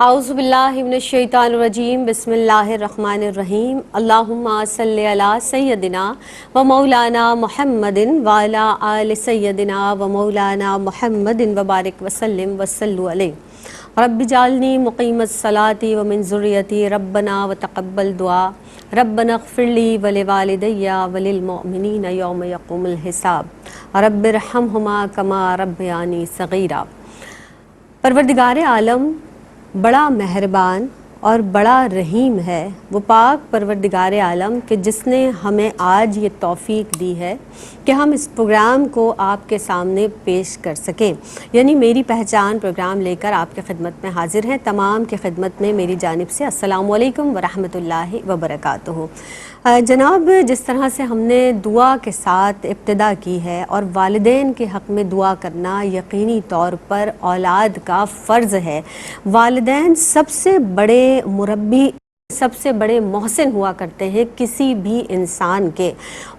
اعوذ باللہ من الشیطان الرجیم بسم اللہ الرحمن الرحیم اللہم صلی علی سیدنا و مولانا محمد وعلی آل سیدنا و مولانا محمد وبارک وسلم وصلو علیہ رب جعلنی مقیم الصلاۃ ومن ذریتی ربنا وتقبل دعا ربنا اغفر لی ولوالدی وللمؤمنین یوم یقوم الحساب رب ارحمہما کما ربیانی صغیرا۔ پروردگار عالم بڑا مہربان اور بڑا رحیم ہے، وہ پاک پروردگار عالم کہ جس نے ہمیں آج یہ توفیق دی ہے کہ ہم اس پروگرام کو آپ کے سامنے پیش کر سکیں، یعنی میری پہچان پروگرام لے کر آپ کی خدمت میں حاضر ہیں۔ تمام کی خدمت میں میری جانب سے السلام علیکم ورحمۃ اللہ وبرکاتہ۔ جناب، جس طرح سے ہم نے دعا کے ساتھ ابتدا کی ہے اور والدین کے حق میں دعا کرنا یقینی طور پر اولاد کا فرض ہے۔ والدین سب سے بڑے مربی، سب سے بڑے محسن ہوا کرتے ہیں کسی بھی انسان کے،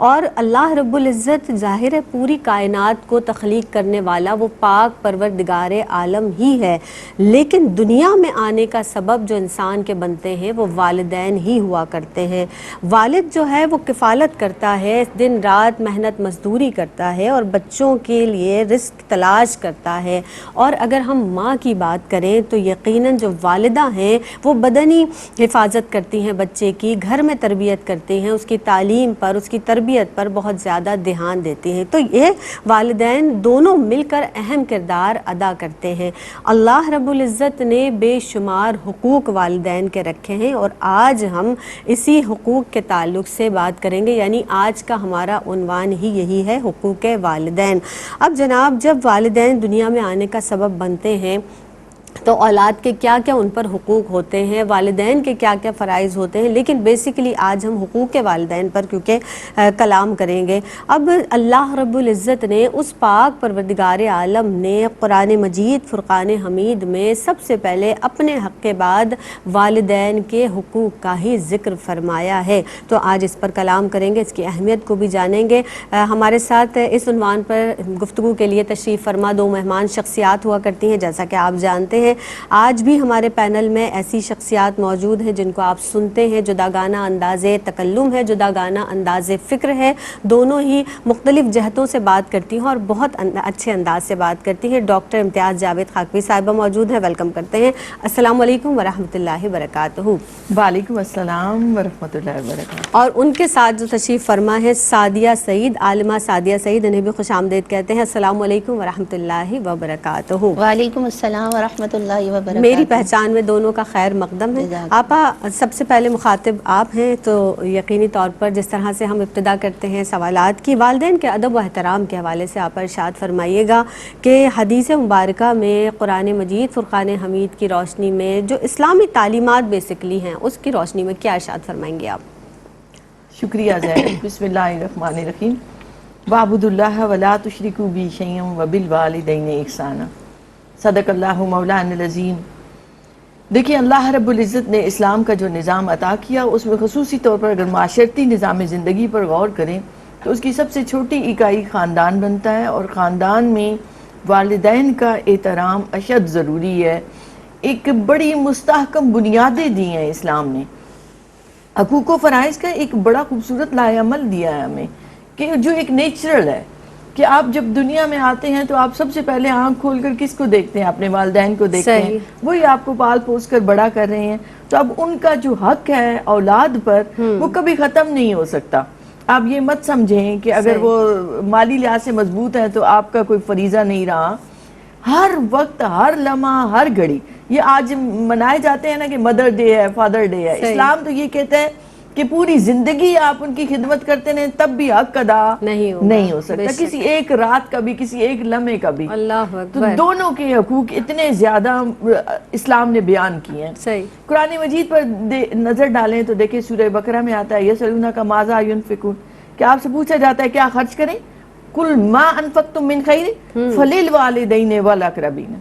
اور اللہ رب العزت ظاہر ہے پوری کائنات کو تخلیق کرنے والا وہ پاک پروردگار عالم ہی ہے، لیکن دنیا میں آنے کا سبب جو انسان کے بنتے ہیں وہ والدین ہی ہوا کرتے ہیں۔ والد جو ہے وہ کفالت کرتا ہے، دن رات محنت مزدوری کرتا ہے اور بچوں کے لیے رزق تلاش کرتا ہے، اور اگر ہم ماں کی بات کریں تو یقیناً جو والدہ ہیں وہ بدنی حفاظت کرتی ہیں بچے کی، گھر میں تربیت کرتی ہیں، اس کی تعلیم پر، اس کی تربیت پر بہت زیادہ دھیان دیتی ہیں، تو یہ والدین دونوں مل کر اہم کردار ادا کرتے ہیں۔ اللہ رب العزت نے بے شمار حقوق والدین کے رکھے ہیں اور آج ہم اسی حقوق کے تعلق سے بات کریں گے، یعنی آج کا ہمارا عنوان ہی یہی ہے، حقوق والدین۔ اب جناب، جب والدین دنیا میں آنے کا سبب بنتے ہیں تو اولاد کے کیا کیا ان پر حقوق ہوتے ہیں، والدین کے کیا کیا فرائض ہوتے ہیں، لیکن بیسیکلی آج ہم حقوق والدین پر کیونکہ کلام کریں گے۔ اب اللہ رب العزت نے اس پاک پروردگار عالم نے قرآن مجید فرقان حمید میں سب سے پہلے اپنے حق کے بعد والدین کے حقوق کا ہی ذکر فرمایا ہے، تو آج اس پر کلام کریں گے، اس کی اہمیت کو بھی جانیں گے۔ ہمارے ساتھ اس عنوان پر گفتگو کے لیے تشریف فرما دو مہمان شخصیات ہوا کرتی ہیں، جیسا کہ آپ جانتے ہیں آج بھی ہمارے پینل میں ایسی شخصیات موجود ہیں جن کو آپ سنتے ہیں، جداگانہ انداز تکلم ہے، جداگانہ انداز فکر ہے، دونوں ہی مختلف جہتوں سے بات کرتی ہیں اور بہت اچھے انداز سے بات کرتی ہیں۔ ڈاکٹر امتیاز جاوید خاکوی صاحبہ موجود ہیں، ویلکم کرتے ہیں۔ السلام علیکم ورحمۃ اللہ وبرکاتہ۔ وعلیکم السلام ورحمۃ اللہ وبرکاتہ۔ اور ان کے ساتھ جو تشریف فرما ہے سعدیہ سعید، عالمہ سعدیہ سعید، انہیں بھی خوش آمدید کہتے ہیں۔ السلام علیکم ورحمۃ اللہ وبرکاتہ۔ وعلیکم السلام ورحمۃ اللہ وبرکاتہ۔ میری پہچان میں دونوں کا خیر مقدم ہے۔ آپا، سب سے پہلے مخاطب آپ ہیں، تو یقینی طور پر جس طرح سے ہم ابتدا کرتے ہیں سوالات کی، والدین کے ادب و احترام کے حوالے سے آپ ارشاد فرمائیے گا کہ حدیث مبارکہ میں قرآن مجید فرقان حمید کی روشنی میں جو اسلامی تعلیمات بیسکلی ہیں اس کی روشنی میں کیا ارشاد فرمائیں گے آپ؟ شکریہ زینب۔ بسم اللہ الرحمن الرحیم۔ وَاعْبُدُوا اللَّهَ وَلَا تُشْرِكُوا بِهِ شَيْئًا وَبِالْوَالِدَيْنِ إِحْسَانًا۔ صدق اللہ مولانا العظیم۔ دیکھیں، اللہ رب العزت نے اسلام کا جو نظام عطا کیا اس میں خصوصی طور پر اگر معاشرتی نظام زندگی پر غور کریں تو اس کی سب سے چھوٹی اکائی خاندان بنتا ہے، اور خاندان میں والدین کا احترام اشد ضروری ہے۔ ایک بڑی مستحکم بنیادیں دی ہیں اسلام نے، حقوق و فرائض کا ایک بڑا خوبصورت لائحہ عمل دیا ہے ہمیں، کہ جو ایک نیچرل ہے کہ آپ جب دنیا میں آتے ہیں تو آپ سب سے پہلے آنکھ کھول کر کس کو دیکھتے ہیں؟ اپنے والدین کو دیکھتے ہیں، وہی آپ کو پال پوس کر بڑا کر رہے ہیں، تو اب ان کا جو حق ہے اولاد پر وہ کبھی ختم نہیں ہو سکتا۔ آپ یہ مت سمجھیں کہ اگر وہ مالی لحاظ سے مضبوط ہے تو آپ کا کوئی فریضہ نہیں رہا۔ ہر وقت، ہر لمحہ، ہر گھڑی، یہ آج منائے جاتے ہیں نا کہ مدر ڈے ہے، فادر ڈے ہے، اسلام تو یہ کہتا ہے کہ پوری زندگی آپ ان کی خدمت کرتے ہیں تب بھی حق ادا نہیں ہو سکتا، کسی ایک رات کا بھی، کسی ایک لمحے کا بھی۔ اللہ تو اکبر۔ دونوں کے حقوق اتنے زیادہ اسلام نے بیان کیے ہیں۔ صحیح۔ قرآن مجید پر نظر ڈالیں تو دیکھیں سورہ بقرہ میں آتا ہے یسألونک ماذا ينفقون، کہ آپ سے پوچھا جاتا ہے کیا خرچ کریں، قل ما انفقتم من خیر فللوالدین والاقربین،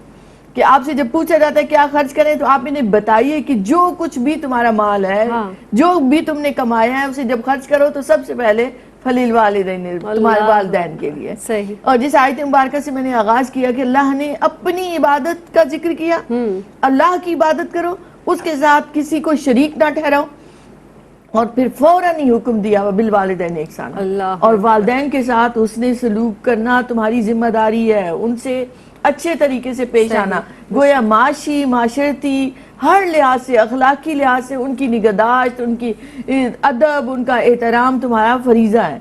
کہ آپ سے جب پوچھا جاتا ہے کیا خرچ کریں تو آپ انہیں بتائیے کہ جو کچھ بھی تمہارا مال ہے، جو بھی تم نے کمایا ہے، اسے جب خرچ کرو تو سب سے پہلے فَلِلْوَالِدَيْنِ تمہارے والدین کے لیے. صحیح. اور جس آیت مبارکہ سے میں نے آغاز کیا کہ اللہ نے اپنی عبادت کا ذکر کیا, اللہ کی عبادت کرو, اس کے ساتھ کسی کو شریک نہ ٹھہراؤ, اور پھر فوراً ہی حکم دیا وَبِالْوَالِدَيْنِ إِحْسَانًا, اور والدین کے ساتھ حسن سلوک کرنا تمہاری ذمہ داری ہے, ان سے اچھے طریقے سے پیش آنا, گویا معاشی, معاشرتی, ہر لحاظ سے, اخلاقی لحاظ سے ان کی نگہداشت, ان کی ادب, ان کا احترام تمہارا فریضہ ہے.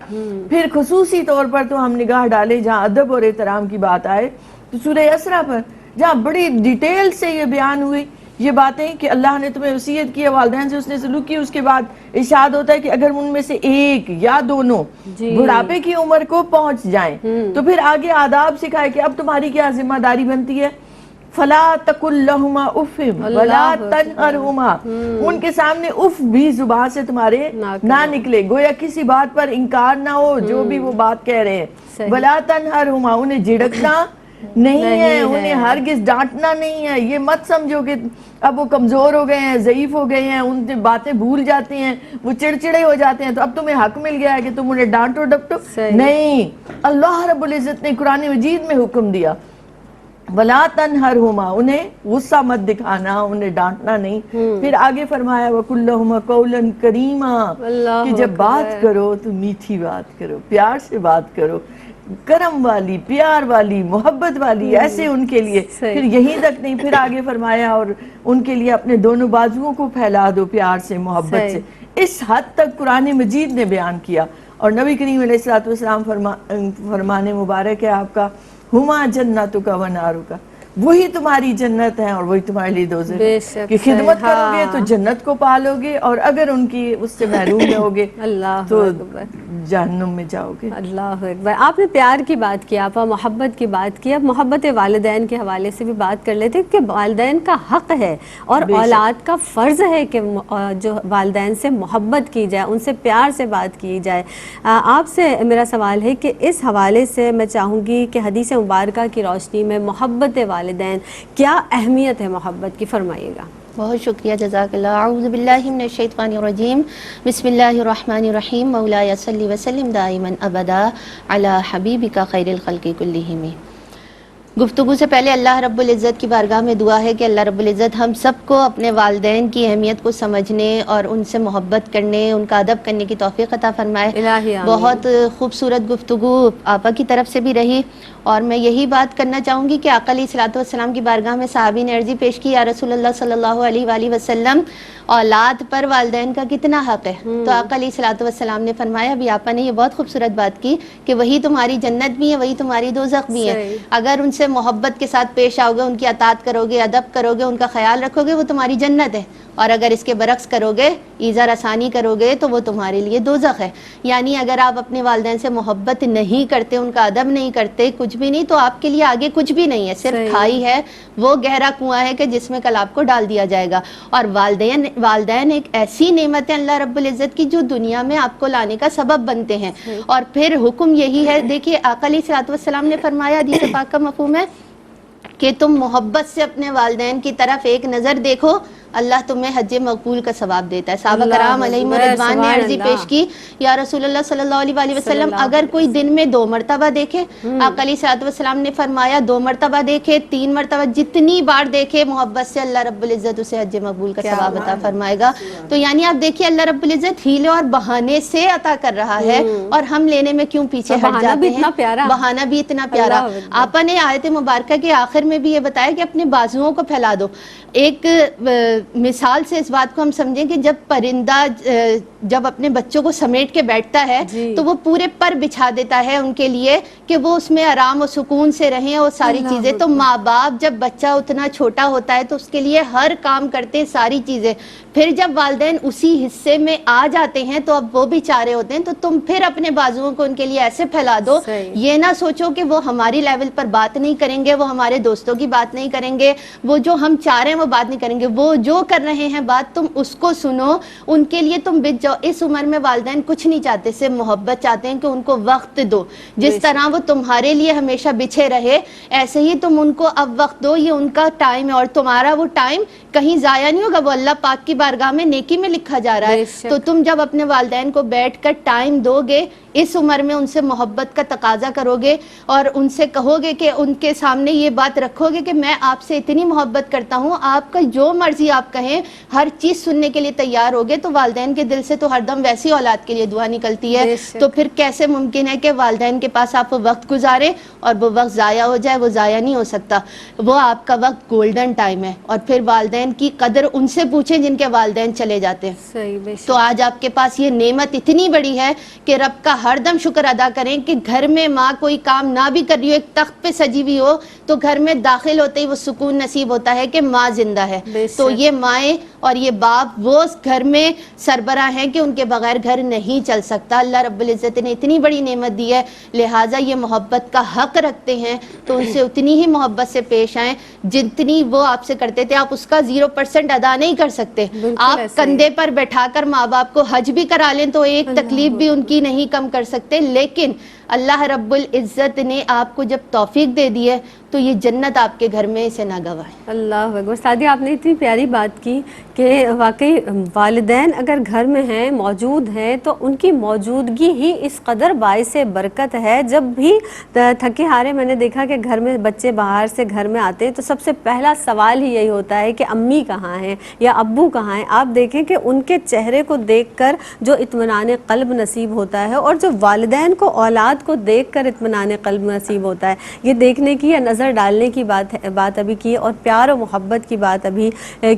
پھر خصوصی طور پر تو ہم نگاہ ڈالیں جہاں ادب اور احترام کی بات آئے تو سورہ اسراء پر, جہاں بڑی ڈیٹیل سے یہ بیان ہوئی یہ باتیں کہ اللہ نے تمہیں وصیت کی, والدین سے اس نے سلوک کی, اس کے بعد ارشاد ہوتا ہے کہ اگر ان میں سے ایک یا دونوں بڑھاپے کی عمر کو پہنچ جائیں تو پھر آگے آداب سکھائے کہ اب تمہاری کیا ذمہ داری بنتی ہے. فَلَا تَقُلْ لَهُمَا أُفٍّ وَلَا تَنْهَرْهُمَا, ان کے سامنے اف بھی زبان سے تمہارے نہ نکلے, گویا کسی بات پر انکار نہ ہو جو بھی وہ بات کہہ رہے ہیں. وَلَا تَنْهَرْهُمَا, انہیں جھڑکنا نہیں ہے, انہیں ہرگز ڈانٹنا نہیں ہے. یہ مت سمجھو کہ اب وہ کمزور ہو گئے ہیں, ضعیف ہو گئے ہیں, ان سے باتیں بھول جاتے ہیں, وہ چڑچڑے ہو جاتے ہیں تو اب تمہیں حق مل گیا ہے کہ تم انہیں ڈانٹو ڈپٹو. نہیں, اللہ رب العزت نے قرآن مجید میں حکم دیا وَلَا تَنْهَرْهُمَا, انہیں غصہ مت دکھانا, انہیں ڈانٹنا نہیں. پھر آگے فرمایا وَقُلْ لَهُمَا قَوْلًا كَرِيمًا, کہ جب بات کرو تو میٹھی بات کرو, پیار سے بات کرو, کرم والی, پیار والی, محبت والی, ایسے ان کے لیے. پھر یہیں تک نہیں, پھر آگے فرمایا اور ان کے لیے اپنے دونوں بازوؤں کو پھیلا دو پیار سے, محبت سے. اس حد تک قرآن مجید نے بیان کیا. اور نبی کریم علیہ السلام فرمانے مبارک ہے آپ کا ہما جنتک و نارک, وہی تمہاری جنت ہے اور وہی تمہارے لیے دوزخ ہے, کہ خدمت کرو گے تو جنت کو پالو گے, اور اگر ان کی اس سے محروم رہو گے تو جہنم میں جاؤ گے. اللہ اکبر. آپ نے پیار کی بات کی, آپ محبت کی بات کی, اب محبت والدین کے حوالے سے بھی بات کر لیتے کہ والدین کا حق ہے اور اولاد کا فرض ہے کہ جو والدین سے محبت کی جائے, ان سے پیار سے بات کی جائے. آپ سے میرا سوال ہے کہ اس حوالے سے میں چاہوں گی کہ حدیث مبارکہ کی روشنی میں محبت والدین کیا اہمیت ہے محبت کی, فرمائیے گا. بہت شکریہ, جزاک اللہ. اعوذ باللہ من الشیطان الرجیم, بسم اللہ الرحمن الرحیم. مولایا صلی وسلم دائما ابدا علی حبیبک خیر الخلق کلہم. گفتگو سے پہلے اللہ رب العزت کی بارگاہ میں دعا ہے کہ اللہ رب العزت ہم سب کو اپنے والدین کی اہمیت کو سمجھنے اور ان سے محبت کرنے, ان کا ادب کرنے کی توفیق عطا فرمائے. الہی آمین. بہت خوبصورت گفتگو آپا کی طرف سے بھی رہی, اور میں یہی بات کرنا چاہوں گی کہ آقا علیہ الصلوۃ والسلام کی بارگاہ میں صحابی نے عرضی پیش کی, یا رسول اللہ صلی اللہ علیہ وآلہ وسلم, اولاد پر والدین کا کتنا حق ہے؟ تو آقا علیہ الصلوۃ والسلام نے فرمایا, ابھی آپا نے یہ بہت خوبصورت بات کی کہ وہی تمہاری جنت بھی ہے, وہی تمہاری دوزخ بھی ہے. اگر ان سے محبت کے ساتھ پیش آؤ گے, ان کی اطاعت کرو گے, ادب کرو گے, ان کا خیال رکھو گے, وہ تمہاری جنت ہے. اور اگر اس کے برعکس کرو گے, ایذا آسانی کرو گے, تو وہ تمہارے لیے دوزخ ہے. یعنی اگر آپ اپنے والدین سے محبت نہیں کرتے, ان کا ادب نہیں کرتے, کچھ بھی نہیں, تو آپ کے لیے آگے کچھ بھی نہیں ہے, صرف کھائی ہے, وہ گہرا کنواں ہے کہ جس میں کل آپ کو ڈال دیا جائے گا. اور والدین ایک ایسی نعمت ہے اللہ رب العزت کی جو دنیا میں آپ کو لانے کا سبب بنتے ہیں. اور پھر حکم یہی ہے, دیکھیے آقا علیہ الصلوۃ والسلام نے فرمایا, حدیث پاک کا مفہوم ہے کہ تم محبت سے اپنے والدین کی طرف ایک نظر دیکھو, اللہ تمہیں حج مقبول کا ثواب دیتا ہے. صحابہ کرام علیہم رضوان نے عرضی پیش کی, یا رسول اللہ صلی اللہ علیہ وآلہ وسلم, اگر کوئی دن میں 2 مرتبہ دیکھے, آقا علیہ الصلوۃ والسلام نے فرمایا 2 مرتبہ دیکھے, 3 مرتبہ, جتنی بار دیکھے, محبت سے اللہ رب العزت اسے حج مقبول کا ثواب عطا فرمائے گا. تو یعنی آپ دیکھیے اللہ رب العزت ہیلے اور بہانے سے عطا کر رہا ہے, اور ہم لینے میں کیوں پیچھے ہٹ جاتے ہیں. بہانہ بھی اتنا پیارا. آپا نے آیت مبارکہ کے آخر میں بھی یہ بتایا کہ اپنے بازوؤں کو پھیلا دو. ایک مثال سے اس بات کو ہم سمجھیں کہ جب پرندہ جب اپنے بچوں کو سمیٹ کے بیٹھتا ہے تو وہ پورے پر بچھا دیتا ہے ان کے لیے کہ وہ اس میں آرام و سکون سے رہیں اور ساری چیزیں. تو ماں باپ جب بچہ اتنا چھوٹا ہوتا ہے تو اس کے لیے ہر کام کرتے ہیں, ساری چیزیں. پھر جب والدین اسی حصے میں آ جاتے ہیں تو اب وہ بھی چارے ہوتے ہیں, تو تم پھر اپنے بازوؤں کو ان کے لیے ایسے پھیلا دو. یہ نہ سوچو کہ وہ ہماری لیول پر بات نہیں کریں گے, وہ ہمارے دوستوں کی بات نہیں کریں گے, وہ جو ہم چاہ رہے ہیں وہ بات نہیں کریں گے, وہ جو کر رہے ہیں بات تم اس کو سنو, ان کے لیے تم بچ جاؤ. اس عمر میں والدین کچھ نہیں چاہتے, صرف محبت چاہتے ہیں کہ ان کو وقت دو. جس طرح وہ تمہارے لیے ہمیشہ بچھے رہے, ایسے ہی تم ان کو اب وقت دو. یہ ان کا ٹائم ہے اور تمہارا وہ ٹائم کہیں ضائع نہیں ہوگا, وہ اللہ پاک کی بارگاہ میں نیکی میں لکھا جا رہا ہے. تو تم جب اپنے والدین کو بیٹھ کر ٹائم دو گے, اس عمر میں ان سے محبت کا تقاضا کرو گے اور ان سے کہو گے کہ ان کے سامنے یہ بات رکھو گے کہ میں آپ سے اتنی محبت کرتا ہوں، آپ کا جو مرضی آپ کہیں ہر چیز سننے کے لیے تیار ہوگے، تو والدین کے دل سے تو ہر دم ویسی اولاد کے لیے دعا نکلتی ہے. بے شک. تو پھر کیسے ممکن ہے کہ والدین کے پاس آپ وقت گزاریں اور وہ وقت ضائع ہو جائے؟ وہ ضائع نہیں ہو سکتا، وہ آپ کا وقت گولڈن ٹائم ہے. اور پھر والدین کی قدر ان سے پوچھیں جن کے والدین چلے جاتے ہیں. صحیح. بے شک. تو آج آپ کے پاس یہ نعمت اتنی بڑی ہے کہ رب کا ہر دم شکر ادا کریں کہ گھر میں ماں کوئی کام نہ بھی کر رہی ہو، ایک تخت پہ سجی ہوئی ہو، تو گھر میں داخل ہوتے ہی وہ سکون نصیب ہوتا ہے کہ ماں زندہ ہے. بے تو شک. یہ مائیں اور یہ باپ وہ گھر میں سربراہ ہیں کہ ان کے بغیر گھر نہیں چل سکتا. اللہ رب العزت نے اتنی بڑی نعمت دی ہے، لہٰذا یہ محبت کا حق رکھتے ہیں تو ان سے اتنی ہی محبت سے پیش آئیں جتنی وہ آپ سے کرتے تھے. آپ اس کا 0% ادا نہیں کر سکتے. بالکل آپ ایسا ہی ہے. کندھے پر بیٹھا کر ماں باپ کو حج بھی کرا لیں تو ایک تکلیف بھی ان کی نہیں کم کر سکتے، لیکن اللہ رب العزت نے آپ کو جب توفیق دے دی ہے تو یہ جنت آپ کے گھر میں اسے نہ گوائے. اللہ اکبر. سعدیہ آپ نے اتنی پیاری بات کی کہ واقعی والدین اگر گھر میں ہیں، موجود ہیں، تو ان کی موجودگی ہی اس قدر باعث برکت ہے. جب بھی تھکے ہارے میں نے دیکھا کہ گھر میں بچے باہر سے گھر میں آتے ہیں تو سب سے پہلا سوال ہی یہی ہوتا ہے کہ امی کہاں ہیں یا ابو کہاں ہیں. آپ دیکھیں کہ ان کے چہرے کو دیکھ کر جو اطمینان قلب نصیب ہوتا ہے اور جو والدین کو اولاد کو دیکھ کر اطمینان قلب نصیب ہوتا ہے، یہ دیکھنے کی یا نظر ڈالنے کی بات ابھی کی اور پیار و محبت کی بات ابھی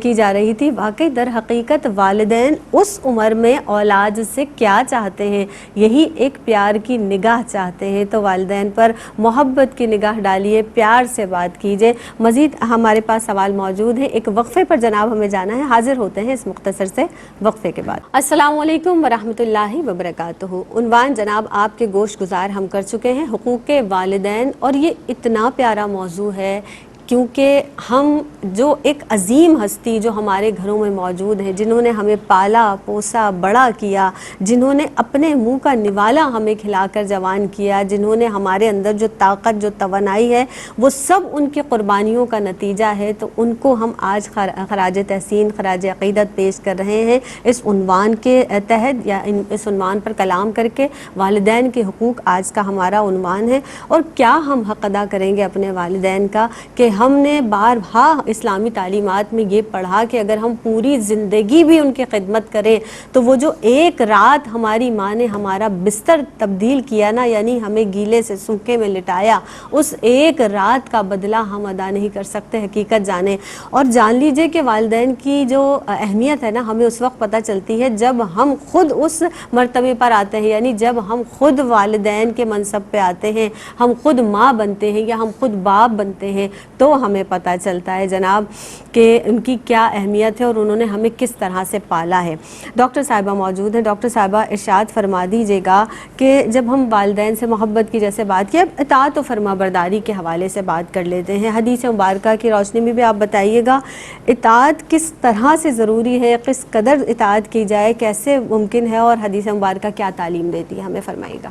کی جا رہی تھی. واقعی در حقیقت والدین اس عمر میں اولاد سے کیا چاہتے ہیں؟ یہی ایک پیار کی نگاہ چاہتے ہیں. تو والدین پر محبت کی نگاہ ڈالیے، پیار سے بات کیجیے. مزید ہمارے پاس سوال موجود ہے، ایک وقفے پر جناب ہمیں جانا ہے. حاضر ہوتے ہیں اس مختصر سے وقفے کے بعد. السلام علیکم ورحمۃ اللہ وبرکاتہ. عنوان جناب آپ کے گوش گزار ہم کر چکے ہیں، حقوق والدین. اور یہ اتنا پیارا موضوع ہے کیونکہ ہم جو ایک عظیم ہستی جو ہمارے گھروں میں موجود ہیں، جنہوں نے ہمیں پالا پوسا بڑا کیا، جنہوں نے اپنے منہ کا نوالا ہمیں کھلا کر جوان کیا، جنہوں نے ہمارے اندر جو طاقت جو توانائی ہے وہ سب ان کی قربانیوں کا نتیجہ ہے. تو ان کو ہم آج خراج تحسین خراج عقیدت پیش کر رہے ہیں اس عنوان کے تحت، یا اس عنوان پر کلام کر کے. والدین کے حقوق آج کا ہمارا عنوان ہے. اور کیا ہم حق ادا کریں گے اپنے والدین کا کہ ہم نے بارہا اسلامی تعلیمات میں یہ پڑھا کہ اگر ہم پوری زندگی بھی ان کی خدمت کریں تو وہ جو ایک رات ہماری ماں نے ہمارا بستر تبدیل کیا نا، یعنی ہمیں گیلے سے سوکھے میں لٹایا، اس ایک رات کا بدلہ ہم ادا نہیں کر سکتے. حقیقت جانیں اور جان لیجئے کہ والدین کی جو اہمیت ہے نا، ہمیں اس وقت پتہ چلتی ہے جب ہم خود اس مرتبے پر آتے ہیں، یعنی جب ہم خود والدین کے منصب پہ آتے ہیں، ہم خود ماں بنتے ہیں یا ہم خود باپ بنتے ہیں، تو ہمیں پتہ چلتا ہے جناب کہ ان کی کیا اہمیت ہے اور انہوں نے ہمیں کس طرح سے پالا ہے. ڈاکٹر صاحبہ موجود ہیں. ڈاکٹر صاحبہ ارشاد فرما دیجیے گا کہ جب ہم والدین سے محبت کی جیسے بات کی، اب اطاعت و فرما برداری کے حوالے سے بات کر لیتے ہیں. حدیث مبارکہ کی روشنی میں بھی آپ بتائیے گا اطاعت کس طرح سے ضروری ہے، کس قدر اطاعت کی جائے، کیسے ممکن ہے، اور حدیث مبارکہ کیا تعلیم دیتی ہے، ہمیں فرمائیے گا.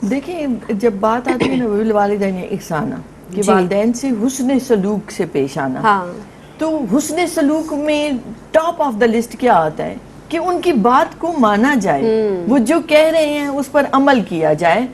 دیکھیں جب بات آتی ہے نا بالوالدین احسانا کہ والدین سے حسن سلوک سے پیش آنا، ہاں تو حسن سلوک میں ٹاپ آف دا لسٹ کیا آتا ہے کہ ان کی بات کو مانا جائے، وہ جو کہہ رہے ہیں اس پر عمل کیا جائے.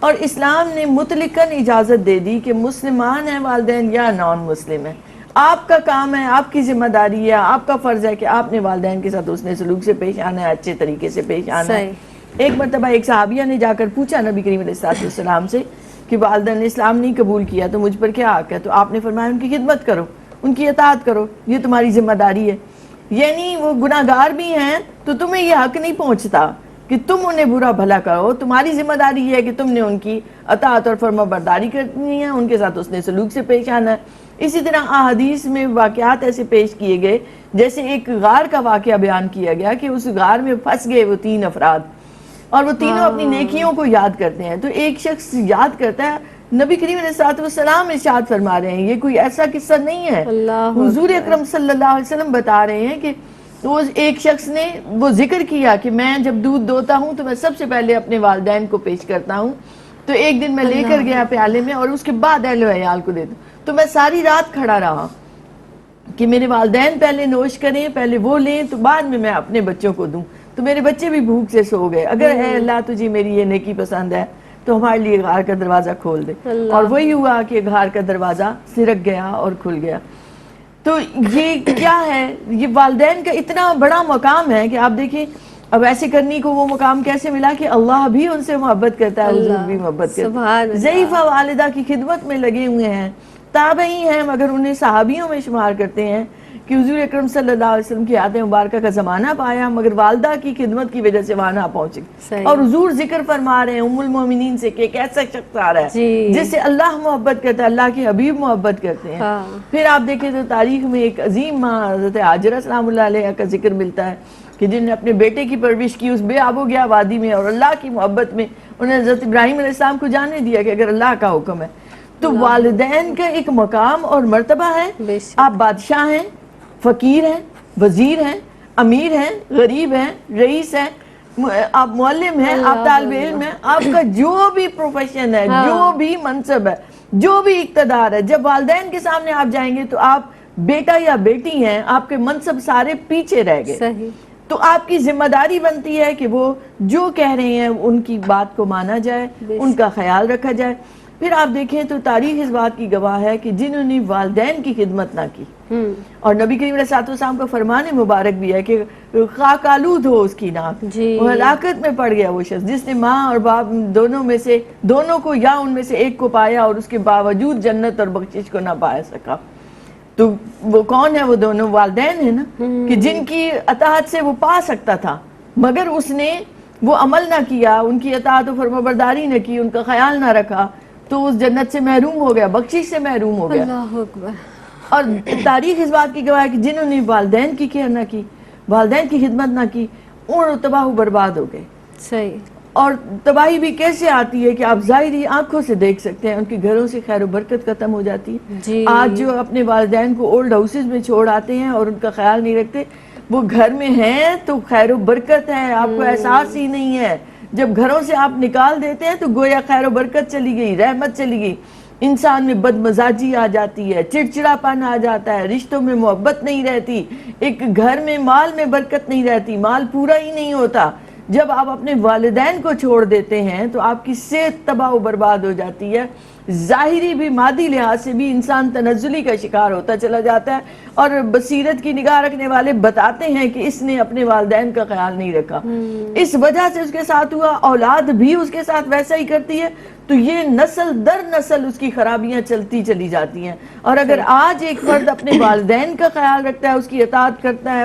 اور اسلام نے مطلقاً اجازت دے دی کہ مسلمان ہیں والدین یا نان مسلم ہیں، آپ کا کام ہے، آپ کی ذمہ داری ہے، آپ کا فرض ہے کہ آپ نے والدین کے ساتھ حسن سلوک سے پیش آنا ہے، اچھے طریقے سے پیش آنا ہے. ایک مرتبہ ایک صحابیہ نے جا کر پوچھا نبی کریم علیہ السلام سے کہ والدہ نے اسلام نہیں قبول کیا تو مجھ پر کیا حق ہے؟ تو آپ نے فرمایا ان کی خدمت کرو، ان کی اطاعت کرو، یہ تمہاری ذمہ داری ہے. یعنی وہ گناہ گار بھی ہیں تو تمہیں یہ حق نہیں پہنچتا کہ تم انہیں برا بھلا کرو، تمہاری ذمہ داری یہ ہے کہ تم نے ان کی اطاعت اور فرما برداری کرنی ہے، ان کے ساتھ حسن سلوک سے پیش آنا ہے. اسی طرح احادیث میں واقعات ایسے پیش کیے گئے، جیسے ایک غار کا واقعہ بیان کیا گیا کہ اس غار میں پھنس گئے وہ 3 افراد، اور وہ تینوں اپنی نیکیوں کو یاد کرتے ہیں. تو ایک شخص یاد کرتا ہے، نبی کریم علیہ السلام ارشاد فرما رہے ہیں، یہ کوئی ایسا قصہ نہیں ہے، حضور اکرم صلی اللہ علیہ وسلم بتا رہے ہیں کہ وہ ایک شخص نے وہ ذکر کیا کہ میں جب دودھ دوتا ہوں تو میں سب سے پہلے اپنے والدین کو پیش کرتا ہوں. تو ایک دن میں لے کر گیا پیالے میں اور اس کے بعد اہل و عیال کو دیتا ہوں. تو میں ساری رات کھڑا رہا کہ میرے والدین پہلے نوش کریں، پہلے وہ لیں تو بعد میں اپنے بچوں کو دوں. تو میرے بچے بھی بھوک سے سو گئے. اگر اے اللہ تجھے میری یہ نیکی پسند ہے تو ہمارے لیے غار کا دروازہ کھول دے. اور وہی ہوا کہ غار کا دروازہ سرک گیا اور کھل گیا. تو یہ کیا ہے؟ یہ والدین کا اتنا بڑا مقام ہے کہ آپ دیکھیں اب ایسے کرنی کو وہ مقام کیسے ملا کہ اللہ بھی ان سے محبت کرتا ہے, حضور بھی محبت کرتا ہے. ضعیفہ والدہ کی خدمت میں لگے ہوئے ہیں, تابعی ہیں مگر انہیں صحابیوں میں شمار کرتے ہیں کہ حضور اکرم صلی اللہ علیہ وسلم کی حیات مبارکہ کا زمانہ پایا مگر والدہ کی خدمت کی وجہ سے وہاں نہ پہنچے. اور حضور ذکر فرما رہے ہیں ام المومنین سے کہ ایک ایسا شخص آ رہا ہے جس سے اللہ محبت کرتا ہے, اللہ کے حبیب محبت کرتے ہیں. پھر آپ دیکھیں تو تاریخ میں ایک عظیم ماں حضرت ہاجرہ سلام اللہ علیہ کا ذکر ملتا ہے کہ جن نے اپنے بیٹے کی پرورش کی اس بے آب و گیا وادی میں, اور اللہ کی محبت میں انہیں حضرت ابراہیم علیہ السلام کو جاننے دیا کہ اگر اللہ کا حکم ہے. تو والدین کا ایک مقام اور مرتبہ ہے. آپ بادشاہ ہیں, فقیر ہیں, وزیر ہیں, امیر ہیں, غریب ہیں, رئیس ہیں, آپ معلم ہیں, آپ طالب علم ہیں, آپ کا جو بھی پروفیشن ہے, جو بھی منصب ہے, جو بھی اقتدار ہے, جب والدین کے سامنے آپ جائیں گے تو آپ بیٹا یا بیٹی ہیں, آپ کے منصب سارے پیچھے رہ گئے. تو آپ کی ذمہ داری بنتی ہے کہ وہ جو کہہ رہے ہیں ان کی بات کو مانا جائے, ان کا خیال رکھا جائے. پھر آپ دیکھیں تو تاریخ اس بات کی گواہ ہے کہ جنہوں نے والدین کی خدمت نہ کی, اور نبی کریم علیہ السلام کا فرمان مبارک بھی ہے کہ خاک آلود ہو اس کی ناک, وہ ہلاکت میں پڑ گیا وہ شخص جس نے ماں اور باپ دونوں کو یا ان میں سے ایک کو پایا اور اس کے باوجود جنت اور بخشش کو نہ پا سکا. تو وہ کون ہے؟ وہ دونوں والدین ہیں نا, کہ جن کی اطاعت سے وہ پا سکتا تھا مگر اس نے وہ عمل نہ کیا, ان کی اطاعت و فرمانبرداری نہ کی, ان کا خیال نہ رکھا, تو اس جنت سے محروم ہو گیا, بخشش سے محروم ہو گیا. اللہ اکبر. اور تاریخ اس بات کی گواہ ہے کہ جنہوں نے والدین کی کیئر نہ کی, والدین کی خدمت نہ کی, ان تباہ و برباد ہو گئے. صحیح. اور تباہی بھی کیسے آتی ہے کہ آپ ظاہری آنکھوں سے دیکھ سکتے ہیں, ان کے گھروں سے خیر و برکت ختم ہو جاتی ہے. آج جو اپنے والدین کو اولڈ ہاؤسز میں چھوڑ آتے ہیں اور ان کا خیال نہیں رکھتے, وہ گھر میں ہیں تو خیر و برکت ہے, آپ کو احساس ہی نہیں ہے. جب گھروں سے آپ نکال دیتے ہیں تو گویا خیر و برکت چلی گئی, رحمت چلی گئی, انسان میں بدمزاجی آ جاتی ہے, چڑچڑا پن آ جاتا ہے, رشتوں میں محبت نہیں رہتی, ایک گھر میں مال میں برکت نہیں رہتی, مال پورا ہی نہیں ہوتا. جب آپ اپنے والدین کو چھوڑ دیتے ہیں تو آپ کی صحت تباہ و برباد ہو جاتی ہے. ظاہری بھی مادی لحاظ سے بھی انسان تنزلی کا شکار ہوتا چلا جاتا ہے. اور بصیرت کی نگاہ رکھنے والے بتاتے ہیں کہ اس نے اپنے والدین کا خیال نہیں رکھا, اس وجہ سے اس کے ساتھ ہوا, اولاد بھی اس کے ساتھ ویسا ہی کرتی ہے. تو یہ نسل در نسل اس کی خرابیاں چلتی چلی جاتی ہیں. اور اگر آج ایک فرد اپنے والدین کا خیال رکھتا ہے, اس کی اطاعت کرتا ہے,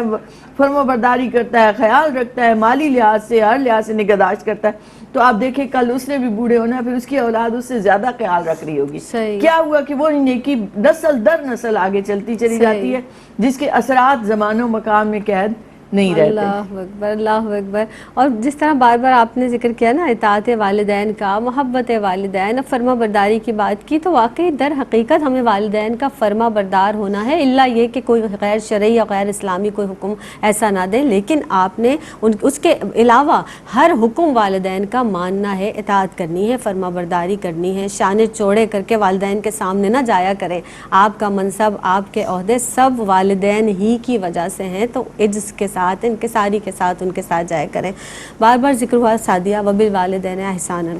فرما برداری کرتا ہے, خیال رکھتا ہے, مالی لحاظ سے ہر لحاظ سے نگہداشت کرتا ہے, تو آپ دیکھیں کل اس نے بھی بوڑھے ہونا ہے, پھر اس کی اولاد اس سے زیادہ خیال رکھ رہی ہوگی. کیا ہوا کہ وہ نیکی نسل در نسل آگے چلتی چلی جاتی ہے, جس کے اثرات زمان و مکان میں قید نہیں رہتے. اللہ اکبر, اللہ اکبر. اور جس طرح بار بار آپ نے ذکر کیا نا اطاعت والدین کا, محبت والدین, فرما برداری کی بات کی, تو واقعی در حقیقت ہمیں والدین کا فرما بردار ہونا ہے, الا یہ کہ کوئی غیر شرعی یا غیر اسلامی کوئی حکم ایسا نہ دے. لیکن آپ نے اس کے علاوہ ہر حکم والدین کا ماننا ہے, اطاعت کرنی ہے, فرما برداری کرنی ہے. شانے چوڑے کر کے والدین کے سامنے نہ جایا کریں. آپ کا منصب, آپ کے عہدے سب والدین ہی کی وجہ سے ہیں, تو عجز کے ساتھ, انکساری کے ساتھ ان کے ساتھ جایا کریں. بار بار ذکر ہوا سعدیہ وبالوالدین احسانا.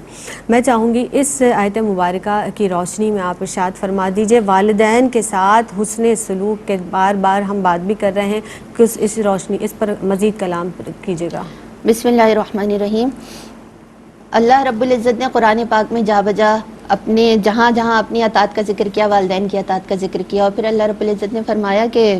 میں چاہوں گی اس آیت مبارکہ کی روشنی میں آپ ارشاد فرما دیجئے, والدین کے ساتھ حسن سلوک کے بار بار ہم بات بھی کر رہے ہیں, کہ اس روشنی اس پر مزید کلام کیجیے گا. بسم اللہ الرحمن الرحیم. اللہ رب العزت نے قرآن پاک میں جا بجا اپنے جہاں جہاں اپنی اطاعت کا ذکر کیا, والدین کی اطاعت کا ذکر کیا, اور پھر اللہ رب العزت نے فرمایا کہ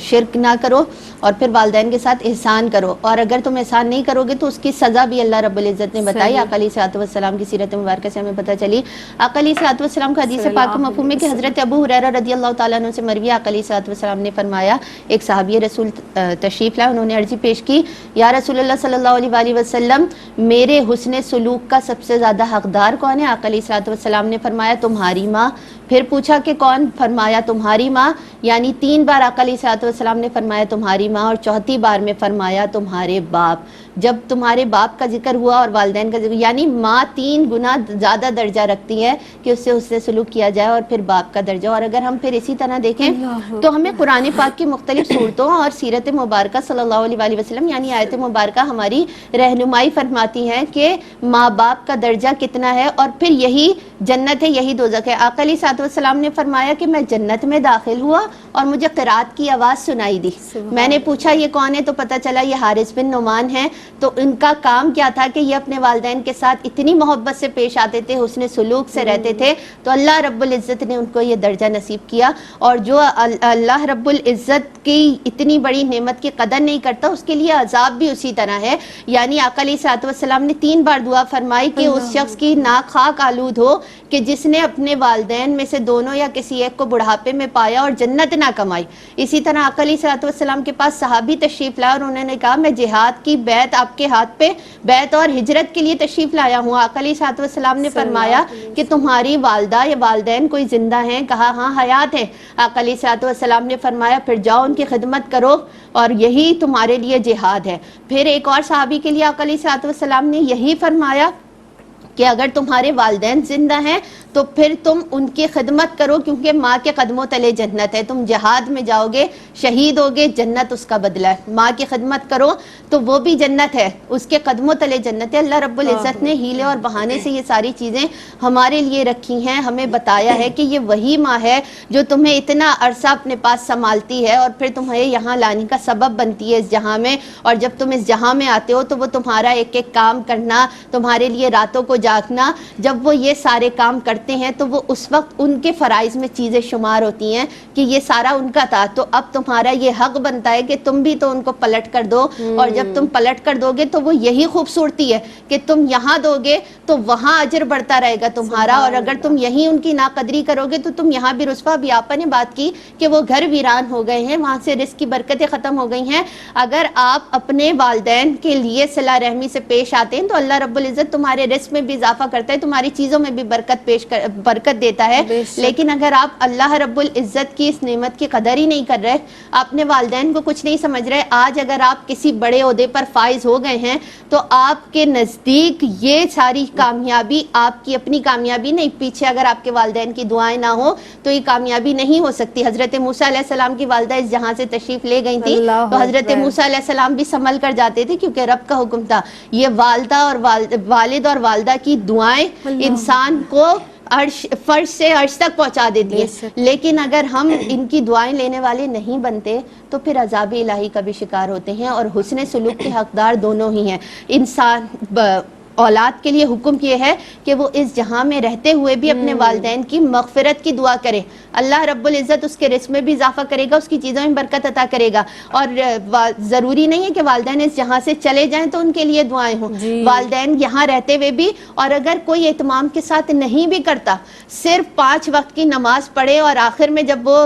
شرک نہ کرو, اور پھر والدین کے ساتھ احسان کرو, اور اگر تم احسان نہیں کرو گے تو اس کی سزا بھی اللہ رب العزت نے بتائی. آقا علیہ الصلوۃ والسلام کی سیرت مبارکہ سے ہمیں پتہ چلی. آقا علیہ الصلوۃ والسلام کا حدیث پاک کا مفہوم ہے کہ حضرت ابو ہریرہ رضی اللہ تعالیٰ عنہ سے مروی, آقا علیہ الصلوۃ والسلام نے فرمایا, ایک صحابی رسول تشریف لائے, انہوں نے عرضی پیش کی, یا رسول اللہ صلی اللہ علیہ وآلہ وسلم, میرے حسن سلوک کا سب سے زیادہ حقدار کون ہے؟ آقا علیہ الصلوۃ والسلام نے فرمایا تمہاری ماں. پھر پوچھا کہ کون؟ فرمایا تمہاری ماں. یعنی 3 بار آقا علیہ الصلوۃ والسلام نے فرمایا تمہاری ماں, اور 4تھی بار میں فرمایا تمہارے باپ. جب تمہارے باپ کا ذکر ہوا اور والدین کا ذکر، یعنی ماں 3 گنا زیادہ درجہ رکھتی ہے کہ اس سے سلوک کیا جائے، اور پھر باپ کا درجہ. اور اگر ہم پھر اسی طرح دیکھیں تو ہمیں قرآن پاک کی مختلف صورتوں اور سیرت مبارکہ صلی اللہ علیہ وآلہ وسلم یعنی آیت مبارکہ ہماری رہنمائی فرماتی ہیں کہ ماں باپ کا درجہ کتنا ہے، اور پھر یہی جنت ہے، یہی دوزخ ہے. آقا علیہ الصلوۃ والسلام نے فرمایا کہ میں جنت میں داخل ہوا اور مجھے قرات کی آواز سنائی دی. میں نے پوچھا یہ کون ہے، تو پتہ چلا یہ حارث بن نعمان ہیں. تو ان کا کام کیا تھا کہ یہ اپنے والدین کے ساتھ اتنی محبت سے پیش آتے تھے، حسن سلوک سے رہتے تھے، تو اللہ رب العزت نے ان کو یہ درجہ نصیب کیا. اور جو اللہ رب العزت کی اتنی بڑی نعمت کی قدر نہیں کرتا، اس کے لیے عذاب بھی اسی طرح ہے. یعنی آقا علیہ الصلوۃ والسلام نے 3 بار دعا فرمائی کہ اس شخص کی ناک خاک آلود ہو کہ جس نے اپنے والدین میں سے دونوں یا کسی ایک کو بڑھاپے میں پایا اور جنت نہ کمائی. اسی طرح آقا علیہ الصلوۃ والسلام کے پاس صحابی تشریف لائے اور انہوں نے کہا میں جہاد کی بیعت آپ کے ہاتھ پہ بیعت اور ہجرت کے لیے تشریف لایا ہوں. آقا علیہ الصلوۃ والسلام نے فرمایا کہ تمہاری والدہ یا والدین کوئی زندہ ہیں؟ کہا ہاں حیات ہیں. آقا علیہ الصلوۃ والسلام نے فرمایا پھر جاؤ ان کی خدمت کرو اور یہی تمہارے لیے جہاد ہے. پھر ایک اور صحابی کے لیے آقا علیہ الصلوۃ والسلام نے یہی فرمایا کہ اگر تمہارے والدین زندہ ہیں تو پھر تم ان کی خدمت کرو، کیونکہ ماں کے قدموں تلے جنت ہے. تم جہاد میں جاؤ گے، شہید ہوگے، جنت اس کا بدلہ ہے. ماں کی خدمت کرو تو وہ بھی جنت ہے، اس کے قدموں تلے جنت ہے. اللہ رب العزت نے ہیلے اور بہانے سے یہ ساری چیزیں ہمارے لیے رکھی ہیں. ہمیں بتایا ہے کہ یہ وہی ماں ہے جو تمہیں اتنا عرصہ اپنے پاس سنبھالتی ہے اور پھر تمہیں یہاں لانے کا سبب بنتی ہے اس جہاں میں. اور جب تم اس جہاں میں آتے ہو تو وہ تمہارا ایک ایک کام کرنا، تمہارے لیے راتوں کو جاگنا، جب وہ یہ سارے کام کرتے ہیں تو وہ اس وقت ان کے فرائض میں چیزیں شمار ہوتی ہیں کہ یہ سارا ان کا تھا. تو اب تمہارا یہ حق بنتا ہے کہ تم بھی تو ان کو پلٹ کر دو. اور جب تم پلٹ کر دو گے تو وہ یہی خوبصورتی ہے کہ تم یہاں دو گے تو وہاں اجر بڑھتا رہے گا تمہارا، اور اگر تم یہیں ان کی ناقدری کرو گے تو تم یہاں بھی رسوا. بھی آپا نے بات کی کہ وہ گھر ویران ہو گئے ہیں، وہاں سے رزق کی برکتیں ختم ہو گئی ہیں. اگر آپ اپنے والدین کے لیے صلہ رحمی سے پیش آتے ہیں تو اللہ رب العزت تمہارے رزق میں بھی اضافہ کرتا ہے، تمہاری چیزوں میں بھی برکت دیتا ہے. لیکن اگر آپ اللہ رب العزت کی اس نعمت کی قدر ہی نہیں کر رہے، اپنے والدین کو کچھ نہیں سمجھ رہے، آج اگر آپ کسی بڑے عہدے پر فائز ہو گئے ہیں تو آپ کے نزدیک یہ ساری کامیابی آپ کی اپنی کامیابی نہیں، پیچھے اگر آپ کے والدین کی دعائیں نہ ہو تو یہ کامیابی نہیں ہو سکتی. حضرت موسیٰ علیہ السلام کی والدہ اس جہاں سے تشریف لے گئی تھی تو حضرت موسیٰ علیہ السلام بھی سنبھل کر جاتے تھے کیونکہ رب کا حکم تھا. یہ والدہ اور والد اور والدہ کی دعائیں انسان کو فرش سے عرش تک پہنچا دیتی ہے. لیکن اگر ہم ان کی دعائیں لینے والے نہیں بنتے تو پھر عذاب الہی کا بھی شکار ہوتے ہیں. اور حسن سلوک کے حقدار دونوں ہی ہیں. انسان اولاد کے لیے حکم یہ ہے کہ وہ اس جہاں میں رہتے ہوئے بھی اپنے والدین کی مغفرت کی دعا کرے. اللہ رب العزت اس کے رزق میں بھی اضافہ کرے گا، اس کی چیزوں میں برکت عطا کرے گا. اور ضروری نہیں ہے کہ والدین اس جہاں سے چلے جائیں تو ان کے لیے دعائیں ہوں. والدین یہاں رہتے ہوئے بھی، اور اگر کوئی اہتمام کے ساتھ نہیں بھی کرتا، صرف 5 وقت کی نماز پڑھے اور آخر میں جب وہ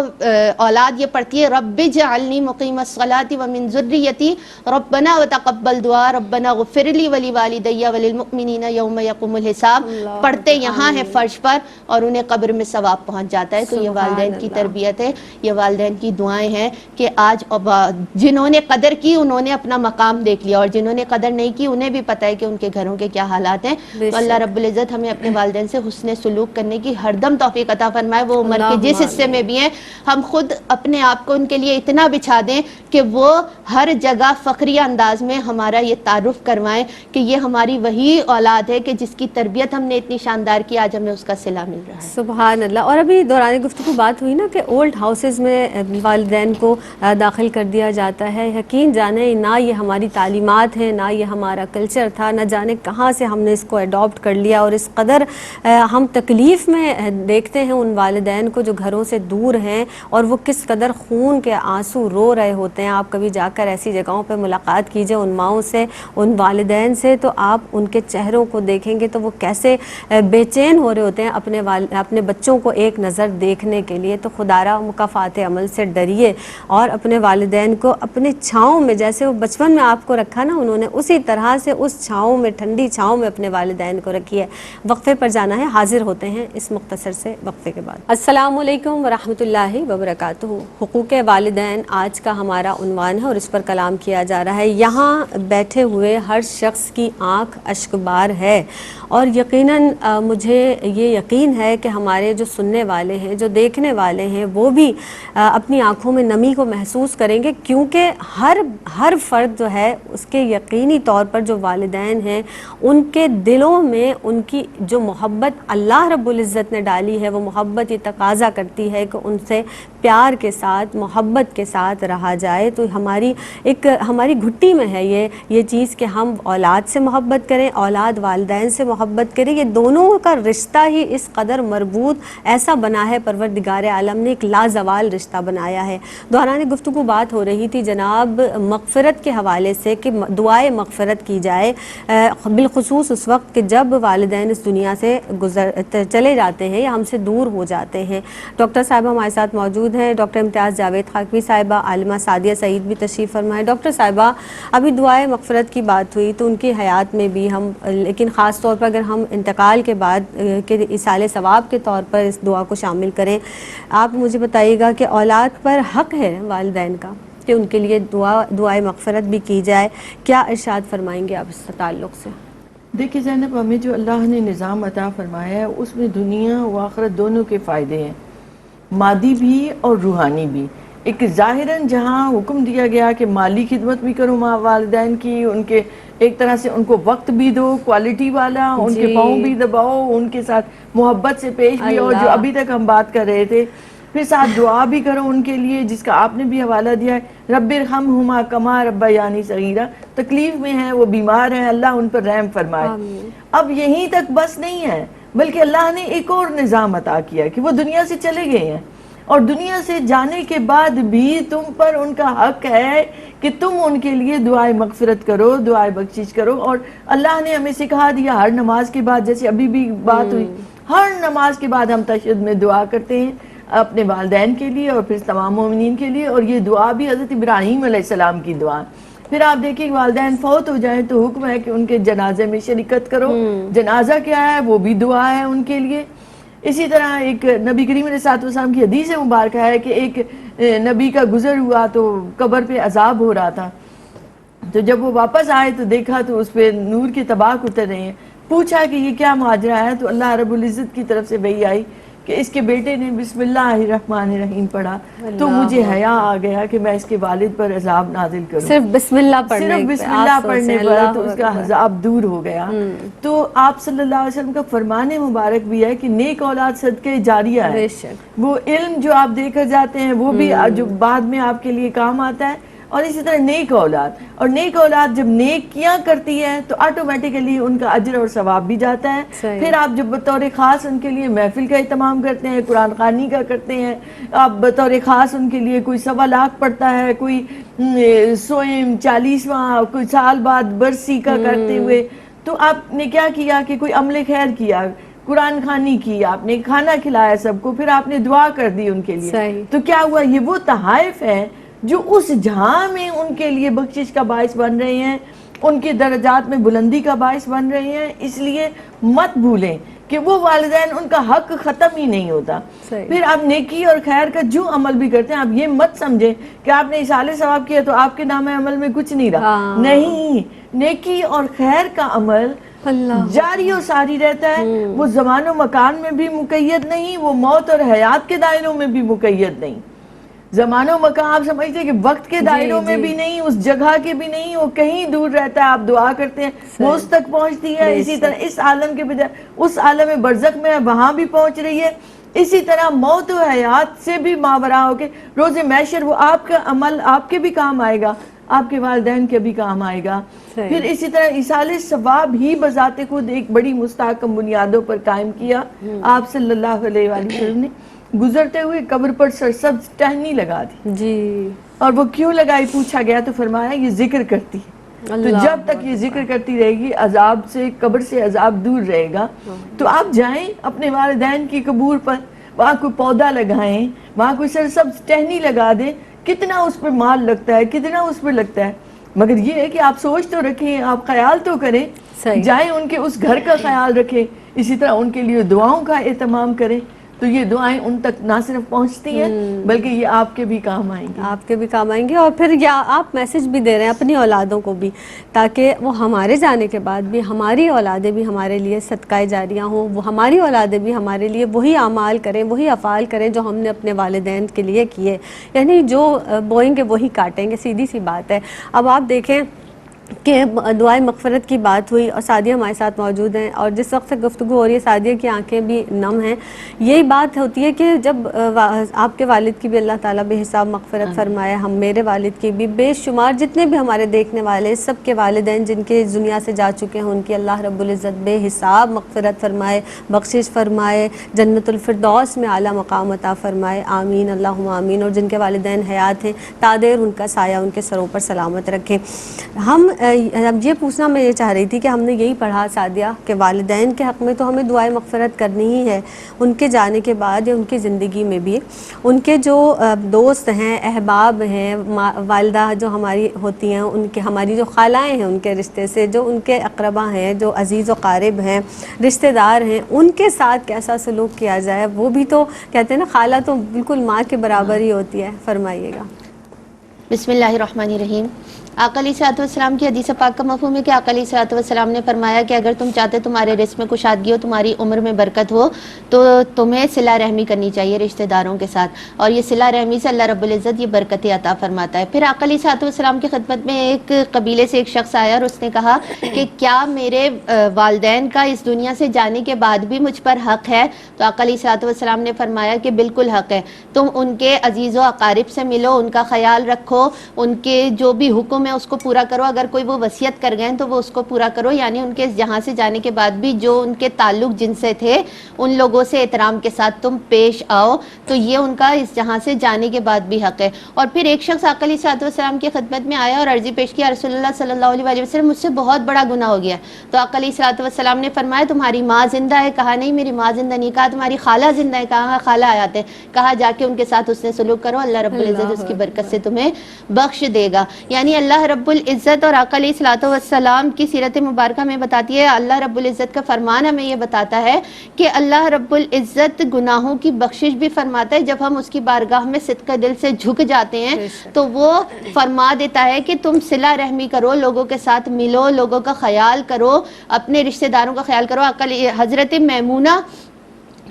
اولاد یہ پڑھتی ہے رب اجعلنی مقیم الصلاۃ ومن ذریتی ربنا وتقبل دعا ربنا اغفر لی ولوالدی وللمؤمنین یوم یقوم الحساب، پڑھتے یہاں ہے فرش پر اور انہیں قبر میں ثواب پہنچ جاتا ہے. تو یہ والدین کی تربیت ہے، یہ والدین کی دعائیں ہیں کہ آج جنہوں نے قدر کی انہوں نے اپنا مقام دیکھ لیا، اور جنہوں نے قدر نہیں کی انہیں بھی پتہ ہے کہ ان کے گھروں کے کیا حالات ہیں. تو اللہ رب العزت ہمیں اپنے والدین سے حسن سلوک کرنے کی ہر دم توفیق عطا فرمائے. وہ عمر کے جس حصے میں بھی ہیں ہم خود اپنے آپ کو ان کے لیے اتنا بچھا دیں کہ وہ ہر جگہ فخریہ انداز میں ہمارا یہ تعارف کروائیں کہ یہ ہماری وہی اولاد ہے کہ جس کی تربیت ہم نے اتنی شاندار کی، آج ہمیں اس کا صلہ مل رہا ہے. سبحان اللہ. اور ابھی دوران گفتگو بات ہوئی نا کہ اولڈ ہاؤسز میں والدین کو داخل کر دیا جاتا ہے. یقین جانے نہ یہ ہماری تعلیمات ہیں، نہ یہ ہمارا کلچر تھا، نہ جانے کہاں سے ہم نے اس کو اڈاپٹ کر لیا، اور اس قدر ہم تکلیف میں دیکھتے ہیں ان والدین کو جو گھروں سے دور ہیں اور وہ کس قدر خون کے آنسو رو رہے ہوتے ہیں. آپ کبھی جا کر ایسی جگہوں پہ ملاقات کیجئے ان ماؤں سے، ان والدین سے، تو آپ ان کے چہروں کو دیکھیں گے تو وہ کیسے بے چین ہو رہے ہوتے ہیں اپنے بچوں کو ایک نظر دیکھنے پانے کے لیے تو خدارہ مکافات عمل سے ڈریے اور اپنے والدین کو اپنے چھاؤں میں، جیسے وہ بچپن میں آپ کو رکھا نا انہوں نے، اسی طرح سے اس چھاؤں میں، ٹھنڈی چھاؤں میں اپنے والدین کو رکھیے۔ وقفے پر جانا ہے، حاضر ہوتے ہیں اس مختصر سے وقفے کے بعد۔ السلام علیکم ورحمۃ اللہ وبرکاتہ۔ حقوق والدین آج کا ہمارا عنوان ہے اور اس پر کلام کیا جا رہا ہے۔ یہاں بیٹھے ہوئے ہر شخص کی آنکھ اشک بار ہے اور یقیناً مجھے یہ یقین ہے کہ ہمارے جو سننے والے ہیں، جو دیکھنے والے ہیں، وہ بھی اپنی آنکھوں میں نمی کو محسوس کریں گے، کیونکہ ہر فرد جو ہے اس کے یقینی طور پر جو والدین ہیں ان کے دلوں میں ان کی جو محبت اللہ رب العزت نے ڈالی ہے، وہ محبت یہ تقاضا کرتی ہے کہ ان سے پیار کے ساتھ، محبت کے ساتھ رہا جائے۔ تو ہماری گھٹی میں ہے یہ چیز کہ ہم اولاد سے محبت کریں، اولاد والدین سے محبت کریں۔ یہ دونوں کا رشتہ ہی اس قدر مربوط ایسا بنا ہے، پروردگار عالم نے ایک لازوال رشتہ بنایا ہے۔ دوران گفتگو بات ہو رہی تھی جناب مغفرت کے حوالے سے کہ دعائے مغفرت کی جائے، بالخصوص اس وقت کہ جب والدین اس دنیا سے چلے جاتے ہیں یا ہم سے دور ہو جاتے ہیں۔ ڈاکٹر صاحبہ ہمارے ساتھ موجود ہیں، ڈاکٹر امتیاز جاوید خاکوی صاحبہ، عالمہ سعدیہ سعید بھی تشریف فرمائے۔ ڈاکٹر صاحبہ، ابھی دعائے مغفرت کی بات ہوئی تو ان کی حیات میں بھی ہم، لیکن خاص طور پر اگر ہم انتقال کے بعد کے ایصال ثواب کے طور پر اس دعا کو شامل کریں، آپ مجھے بتائیے گا کہ اولاد پر حق ہے والدین کا کہ ان کے لیے دعائے مغفرت بھی کی جائے، کیا ارشاد فرمائیں گے آپ اس تعلق سے؟ دیکھیے زینب، ہمیں جو اللہ نے نظام عطا فرمایا ہے اس میں دنیا و آخرت دونوں کے فائدے ہیں، مادی بھی اور روحانی بھی۔ ایک ظاہراً جہاں حکم دیا گیا کہ مالی خدمت بھی کرو والدین کی، ان کے ایک طرح سے ان کو وقت بھی دو کوالٹی والا، ان کے پاؤں بھی دباؤ، ان کے ساتھ محبت سے پیش بھی، اور جو ابھی تک ہم بات کر رہے تھے، پھر ساتھ دعا بھی کرو ان کے لیے، جس کا آپ نے بھی حوالہ دیا ہے، رب ارحمہما کما ربیانی صغیرا، تکلیف میں ہیں، وہ بیمار ہیں، اللہ ان پر رحم فرمائے۔ اب یہیں تک بس نہیں ہے، بلکہ اللہ نے ایک اور نظام عطا کیا کہ وہ دنیا سے چلے گئے ہیں، اور دنیا سے جانے کے بعد بھی تم پر ان کا حق ہے کہ تم ان کے لیے دعائے مغفرت کرو، دعائے بخشش کرو۔ اور اللہ نے ہمیں سکھا دیا ہر نماز کے بعد، جیسے ابھی بھی بات ہوئی، ہر نماز کے بعد ہم تشہد میں دعا کرتے ہیں اپنے والدین کے لیے اور پھر تمام مومنین کے لیے، اور یہ دعا بھی حضرت ابراہیم علیہ السلام کی دعا۔ پھر آپ دیکھیں کہ والدین فوت ہو جائیں تو حکم ہے کہ ان کے جنازے میں شرکت کرو۔ جنازہ کیا ہے؟ وہ بھی دعا ہے ان کے لیے۔ اسی طرح ایک نبی کریم علیہ السلام کی حدیث مبارکہ ہے کہ ایک نبی کا گزر ہوا تو قبر پہ عذاب ہو رہا تھا، تو جب وہ واپس آئے تو دیکھا تو اس پہ نور کے طباق اتر رہے ہیں، پوچھا کہ یہ کیا ماجرا ہے، تو اللہ رب العزت کی طرف سے وحی آئی کہ اس کے بیٹے نے بسم اللہ الرحمن الرحیم پڑھا تو مجھے حیا آ گیا کہ میں اس کے والد پر عذاب نازل کروں، صرف بسم اللہ پڑھنے پر تو اس کا عذاب دور ہو گیا۔ تو آپ صلی اللہ علیہ وسلم کا فرمان مبارک بھی ہے کہ نیک اولاد صدقے جاریہ ہے، وہ علم جو آپ دے کر جاتے ہیں وہ بھی جو بعد میں آپ کے لیے کام آتا ہے، اور اسی طرح نیک اولاد، اور نیک اولاد جب نیکیاں کرتی ہے تو آٹومیٹیکلی ان کا اجر اور ثواب بھی جاتا ہے۔ پھر آپ جب بطور خاص ان کے لیے محفل کا اہتمام کرتے ہیں، قرآن خوانی کا کرتے ہیں، آپ بطور خاص ان کے لیے کوئی 1.25 لاکھ پڑتا ہے، کوئی 40واں، کوئی سال بعد برسی کا کرتے ہوئے، تو آپ نے کیا کیا کہ کوئی عمل خیر کیا، قرآن خوانی کی، آپ نے کھانا کھلایا سب کو، پھر آپ نے دعا کر دی ان کے لیے، تو کیا ہوا؟ یہ وہ تحائف ہیں جو اس جہاں میں ان کے لیے بخشش کا باعث بن رہے ہیں، ان کے درجات میں بلندی کا باعث بن رہے ہیں۔ اس لیے مت بھولیں کہ وہ والدین، ان کا حق ختم ہی نہیں ہوتا۔ پھر آپ نیکی اور خیر کا جو عمل بھی کرتے ہیں، آپ یہ مت سمجھیں کہ آپ نے ایصال ثواب کیا تو آپ کے نام عمل میں کچھ نہیں رہا، نہیں، نیکی اور خیر کا عمل جاری و ساری رہتا ہے، وہ زمان و مکان میں بھی مقید نہیں، وہ موت اور حیات کے دائروں میں بھی مقید نہیں۔ زمان و مکان آپ سمجھتے ہیں کہ وقت کے دائروں میں بھی نہیں، اس جگہ کے بھی نہیں، وہ کہیں دور رہتا ہے، آپ دعا کرتے ہیں وہ اس تک پہنچتی ہے۔ اسی طرح اس عالم کے بجائے اس عالم برزخ میں وہاں بھی پہنچ رہی ہے۔ اسی طرح موت و حیات سے بھی ماورا ہو کے روز محشر وہ آپ کا عمل آپ کے بھی کام آئے گا، آپ کے والدین کے بھی کام آئے گا۔ پھر اسی طرح ایصال ثواب ہی بذات خود ایک بڑی مستحکم بنیادوں پر قائم کیا۔ آپ صلی اللہ علیہ وآلہ وسلم نے گزرتے ہوئے قبر پر سرسبز ٹہنی لگا دی جی، اور وہ کیوں لگائی پوچھا گیا تو فرمایا یہ ذکر کرتی ہے، تو جب تک یہ ذکر کرتی رہے گی عذاب سے، قبر سے عذاب دور رہے گا۔ تو آپ جائیں اپنے والدین کی قبور پر، وہاں کوئی پودا لگائیں, وہاں کوئی سرسبز ٹہنی لگا دیں, کتنا اس پہ مال لگتا ہے, کتنا اس پہ لگتا ہے. مگر یہ ہے کہ آپ سوچ تو رکھیں, آپ خیال تو کریں, جائیں ان کے اس گھر کا خیال رکھیں, اسی طرح ان کے لیے دعاؤں کا اہتمام کریں, تو یہ دعائیں ان تک نہ صرف پہنچتی ہیں بلکہ یہ آپ کے بھی کام آئیں گی, آپ کے بھی کام آئیں گے. اور پھر آپ میسج بھی دے رہے ہیں اپنی اولادوں کو بھی, تاکہ وہ ہمارے جانے کے بعد بھی ہماری اولادیں بھی ہمارے لیے صدقہ جاریہ ہوں, وہ ہماری اولادیں بھی ہمارے لیے وہی اعمال کریں, وہی افعال کریں جو ہم نے اپنے والدین کے لیے کیے. یعنی جو بوئیں گے وہی کاٹیں گے, سیدھی سی بات ہے. اب آپ دیکھیں کہ دعائے مغفرت کی بات ہوئی اور سعدیہ ہمارے ساتھ موجود ہیں, اور جس وقت سے گفتگو ہو رہی ہے سعدیہ کی آنکھیں بھی نم ہیں. یہی بات ہوتی ہے کہ جب آپ کے والد کی بھی اللہ تعالیٰ بے حساب مغفرت فرمائے, ہم میرے والد کی بھی, بے شمار جتنے بھی ہمارے دیکھنے والے سب کے والدین جن کے اس دنیا سے جا چکے ہیں ان کی اللہ رب العزت بے حساب مغفرت فرمائے, بخشش فرمائے, جنت الفردوس میں اعلیٰ مقام عطا فرمائے, آمین اللہم آمین. اور جن کے والدین حیات ہیں تادیر ان کا سایہ ان کے سروں پر سلامت رکھے. ہم اب یہ پوچھنا میں یہ چاہ رہی تھی کہ ہم نے یہی پڑھا سعدیہ کہ والدین کے حق میں تو ہمیں دعائے مغفرت کرنی ہی ہے, ان کے جانے کے بعد یا ان کی زندگی میں بھی ان کے جو دوست ہیں, احباب ہیں, والدہ جو ہماری ہوتی ہیں, ان کے ہماری جو خالائیں ہیں ان کے رشتے سے, جو ان کے اقربا ہیں, جو عزیز و قارب ہیں, رشتہ دار ہیں, ان کے ساتھ کیسا سلوک کیا جائے. وہ بھی تو کہتے ہیں نا خالہ تو بالکل ماں کے برابر ہی ہوتی ہے. فرمائیے گا. بسم اللہ الرحمن الرحیم. آقا علیہ الصلوۃ والسلام کی حدیث پاک کا مفہوم ہے کہ آقا علیہ الصلوۃ والسلام نے فرمایا کہ اگر تم چاہتے تمہارے رزق میں کشادگی ہو, تمہاری عمر میں برکت ہو, تو تمہیں صلہ رحمی کرنی چاہیے رشتہ داروں کے ساتھ, اور یہ صلہ رحمی سے اللہ رب العزت یہ برکتیں عطا فرماتا ہے. پھر آقا علیہ الصلوۃ والسلام کی خدمت میں ایک قبیلے سے ایک شخص آیا اور اس نے کہا کہ کیا میرے والدین کا اس دنیا سے جانے کے بعد بھی مجھ پر حق ہے؟ تو آقا علیہ الصلوۃ والسلام نے فرمایا کہ بالکل حق ہے, تم ان کے عزیز و اقارب سے ملو, ان کا خیال رکھو, ان کے جو بھی حکم ہے اس کو پورا کرو, اگر کوئی وہ وصیت کر گئے تو وہ اس کو پورا کرو. یعنی ان کے جہاں سے جانے کے بعد بھی جو ان کے تعلق جن سے تھے ان لوگوں سے احترام کے ساتھ تم پیش آؤ, تو یہ ان کا اس جہاں سے جانے کے بعد بھی حق ہے. اور پھر ایک شخص آقا علیہ الصلوۃ والسلام کی خدمت میں آیا اور عرضی پیش کی, رسول اللہ صلی اللہ علیہ وسلم مجھ سے بہت بڑا گناہ ہو گیا. تو آقا علیہ الصلوۃ والسلام نے فرمایا تمہاری ماں زندہ ہے؟ کہا نہیں میری ماں زندہ نہیں. کہا تمہاری خالہ زندہ ہے؟ کہا خالہ آیات ہے. کہا جا کے ان کے ساتھ اس نے سلوک کرو, اللہ رب العزت اس کی برکت سے تمہیں بخش دے گا. یعنی اللہ رب العزت اور آقا علیہ الصلوۃ والسلام کی سیرت مبارکہ میں بتاتی ہے, اللہ رب العزت کا فرمان ہمیں یہ بتاتا ہے کہ اللہ رب العزت گناہوں کی بخشش بھی فرماتا ہے. جب ہم اس کی بارگاہ میں صدقہ دل سے جھک جاتے ہیں تو وہ فرما دیتا ہے کہ تم صلہ رحمی کرو, لوگوں کے ساتھ ملو, لوگوں کا خیال کرو, اپنے رشتہ داروں کا خیال کرو. حضرت میمونہ